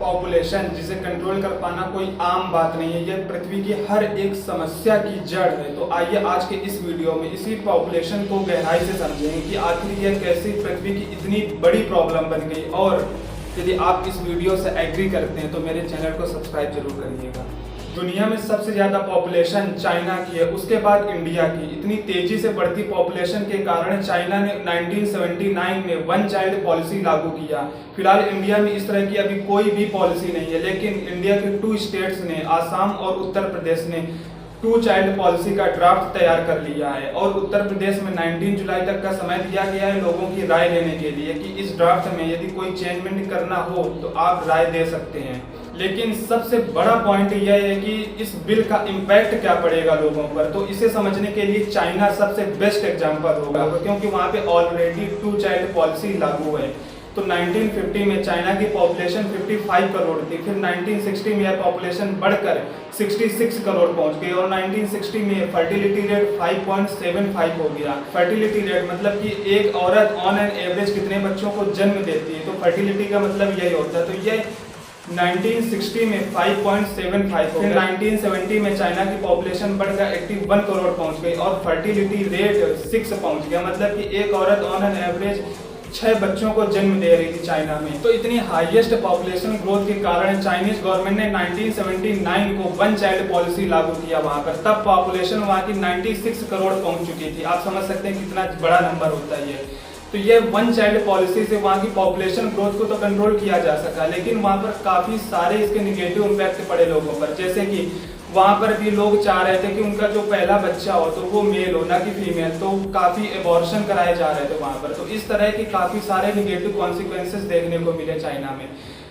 Population जिसे control कर पाना कोई आम बात नहीं है। यह पृथ्वी की हर एक समस्या की जड़ है। तो आइए आज के इस वीडियो में इसी पॉपुलेशन को गहराई से समझेंगे कि आखिर यह कैसे पृथ्वी की इतनी बड़ी प्रॉब्लम बन गई। और यदि आप इस वीडियो से एग्री करते हैं तो मेरे चैनल को सब्सक्राइब जरूर करिएगा। दुनिया में सबसे ज़्यादा पॉपुलेशन चाइना की है, उसके बाद इंडिया की। इतनी तेजी से बढ़ती पॉपुलेशन के कारण चाइना ने 1979 में वन चाइल्ड पॉलिसी लागू किया। फिलहाल इंडिया में इस तरह की अभी कोई भी पॉलिसी नहीं है, लेकिन इंडिया के 2 स्टेट्स ने, आसाम और उत्तर प्रदेश ने 2 चाइल्ड पॉलिसी का ड्राफ्ट तैयार कर लिया है। और उत्तर प्रदेश में 19 जुलाई तक का समय दिया गया है लोगों की राय लेने के लिए कि इस ड्राफ्ट में यदि कोई चेंजमेंट करना हो तो आप राय दे सकते हैं। लेकिन सबसे बड़ा पॉइंट यह है कि इस बिल का इम्पैक्ट क्या पड़ेगा लोगों पर। तो इसे समझने के लिए चाइना सबसे बेस्ट एग्जांपल होगा, क्योंकि वहाँ पे ऑलरेडी 2 चाइल्ड पॉलिसी लागू है। तो 1950 में चाइना की पॉपुलेशन 55 करोड़ थी, फिर 1960 में यह पॉपुलेशन बढ़कर 66 करोड़ पहुंच गई और 1960 में फर्टिलिटी रेट 5.75 हो गया। फर्टिलिटी रेट मतलब कि एक औरत ऑन एन एवरेज कितने बच्चों को जन्म देती है, तो फर्टिलिटी का मतलब यही होता है। तो यह 1960 में 5.75 हो गया। 1970 में चाइना की पॉपुलेशन बढ़कर 81 करोड़ पहुंच गई और फर्टिलिटी रेट 6 पहुंच गया, मतलब कि एक औरत ऑन एन एवरेज 6 बच्चों को जन्म दे रही थी चाइना में। तो इतनी हाईएस्ट पॉपुलेशन ग्रोथ के कारण चाइनीज गवर्नमेंट ने 1979 को वन चाइल्ड पॉलिसी लागू किया वहां पर। तब पॉपुलेशन वहां की 96 करोड़ पहुंच चुकी थी। आप समझ सकते हैं कितना बड़ा नंबर होता है ये। तो ये वन चाइल्ड पॉलिसी से वहाँ की पॉपुलेशन ग्रोथ को तो कंट्रोल किया जा सका, लेकिन वहाँ पर काफ़ी सारे इसके निगेटिव इम्पैक्ट पड़े लोगों पर। जैसे कि वहाँ पर भी लोग चाह रहे थे कि उनका जो पहला बच्चा हो तो वो मेल हो, ना कि फीमेल, तो काफ़ी एबॉर्शन कराए जा रहे थे वहाँ पर। तो इस तरह के काफ़ी सारे निगेटिव कॉन्सिक्वेंसेस देखने को मिले चाइना में।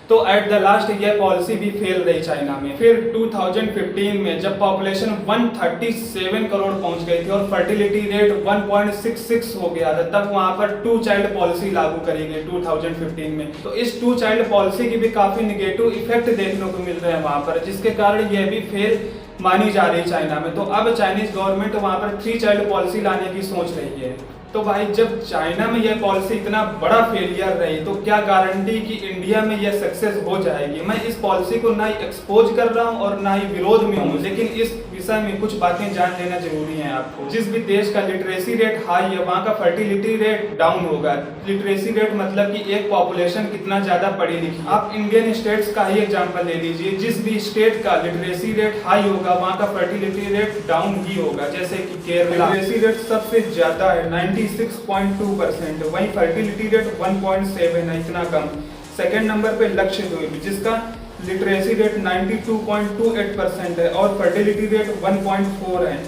तो एट द लास्ट यह पॉलिसी भी फेल रही चाइना में। फिर 2015 में जब पॉपुलेशन 137 करोड़ पहुंच गई थी और फर्टिलिटी रेट 1.66 हो गया था, तब वहां पर 2 चाइल्ड पॉलिसी लागू करी गई 2015 में। तो इस 2 चाइल्ड पॉलिसी की भी काफी निगेटिव इफेक्ट देखने को मिल रहे हैं वहां पर, जिसके कारण यह भी फेल मानी जा रही है चाइना में। तो अब चाइनीज गवर्नमेंट वहां पर 3 चाइल्ड पॉलिसी लाने की सोच रही है। तो भाई जब चाइना में यह पॉलिसी इतना बड़ा फेलियर रही तो क्या गारंटी कि इंडिया में यह सक्सेस हो जाएगी। मैं इस पॉलिसी को ना ही एक्सपोज कर रहा हूँ और ना ही विरोध में हूँ, लेकिन इस विषय में कुछ बातें जान लेना जरूरी है आपको। जिस भी देश का लिटरेसी रेट हाई है वहाँ का फर्टिलिटी रेट डाउन होगा। लिटरेसी रेट मतलब कि एक पॉपुलेशन कितना ज्यादा पढ़ी लिखी। आप इंडियन स्टेट्स का ही एग्जाम्पल ले लीजिए, जिस भी स्टेट का लिटरेसी रेट हाई होगा वहाँ का फर्टिलिटी रेट डाउन ही होगा। जैसे कि केरला लिटरेसी रेट सबसे ज्यादा है 96.2%, वहीं फर्टिलिटी रेट 1.7 है, इतना कम। सेकेंड नंबर पे लक्षद्वीप जिसका लिटरेसी रेट 92.28% है और फर्टिलिटी रेट 1.4 है।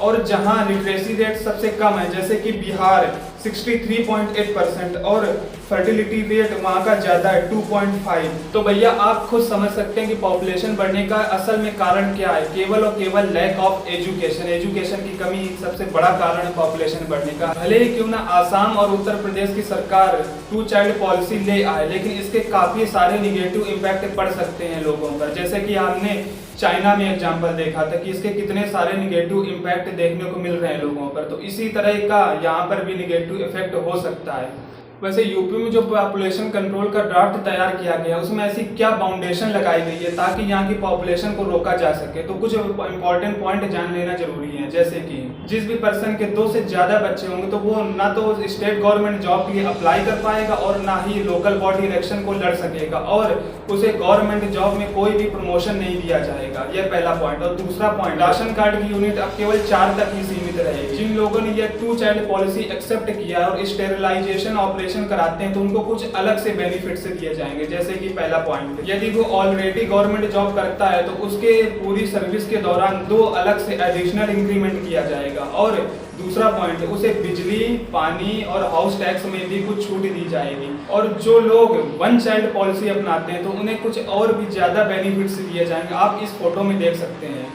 और जहां लिटरेसी रेट सबसे कम है जैसे कि बिहार 63.8% और फर्टिलिटी रेट वहाँ का ज़्यादा है 2.5। तो भैया आप खुद समझ सकते हैं कि पॉपुलेशन बढ़ने का असल में कारण क्या है। केवल और केवल लैक ऑफ एजुकेशन, एजुकेशन की कमी सबसे बड़ा कारण है पॉपुलेशन बढ़ने का। भले ही क्यों ना आसाम और उत्तर प्रदेश की सरकार 2 चाइल्ड पॉलिसी ले आए, लेकिन इसके काफ़ी सारे निगेटिव इम्पैक्ट पड़ सकते हैं लोगों पर। जैसे कि आपने चाइना में एग्जाम्पल देखा था कि इसके कितने सारे निगेटिव इम्पैक्ट देखने को मिल रहे हैं लोगों पर। तो इसी तरह का यहाँ पर भी निगेटिव इफेक्ट हो सकता है। वैसे यूपी में जो पॉपुलेशन कंट्रोल का ड्राफ्ट तैयार किया गया उसमें ऐसी क्या बाउंडेशन लगाई गई है ताकि यहाँ की पॉपुलेशन को रोका जा सके। तो कुछ इंपॉर्टेंट पॉइंट जान लेना जरूरी है। जैसे कि जिस भी पर्सन के 2 से ज्यादा बच्चे होंगे तो वो ना तो स्टेट गवर्नमेंट जॉब के लिए अप्लाई कर पाएगा और ना ही लोकल बॉडी इलेक्शन को लड़ सकेगा, और उसे गवर्नमेंट जॉब में कोई भी प्रमोशन नहीं दिया जाएगा। यह पहला पॉइंट। और दूसरा पॉइंट, राशन कार्ड की यूनिट अब केवल 4 तक ही सीमित रहेगी। जिन लोगों ने यह 2 चाइल्ड पॉलिसी एक्सेप्ट किया और स्टेरिलाइजेशन ऑपरेशन कराते हैं तो उनको कुछ अलग से बेनिफिट से दिए जाएंगे। जैसे कि पहला पॉइंट, यदि वो ऑलरेडी गवर्नमेंट जॉब करता है तो उसके पूरी सर्विस के दौरान 2 अलग से एडिशनल इंक्रीमेंट किया जाएगा। और दूसरा पॉइंट, उसे बिजली, पानी और हाउस टैक्स में भी कुछ छूट दी जाएगी। और जो लोग वन चाइल्ड पॉलिसी अपनाते हैं तो उन्हें कुछ और भी ज्यादा बेनिफिट्स दिए जाएंगे। आप इस फोटो में देख सकते हैं।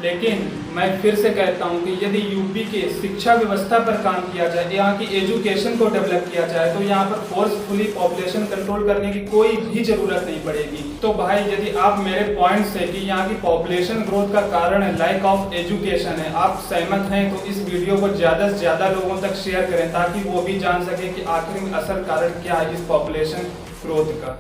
लेकिन मैं फिर से कहता हूं कि यदि यूपी के शिक्षा व्यवस्था पर काम किया जाए, यहाँ की एजुकेशन को डेवलप किया जाए, तो यहाँ पर फोर्सफुली पॉपुलेशन कंट्रोल करने की कोई भी जरूरत नहीं पड़ेगी। तो भाई यदि आप मेरे पॉइंट से कि यहाँ की पॉपुलेशन ग्रोथ का कारण है लैक ऑफ एजुकेशन है, आप सहमत हैं तो इस वीडियो को ज़्यादा से ज़्यादा लोगों तक शेयर करें ताकि वो भी जान सके कि आखिर में असल कारण क्या है इस पॉपुलेशन ग्रोथ का।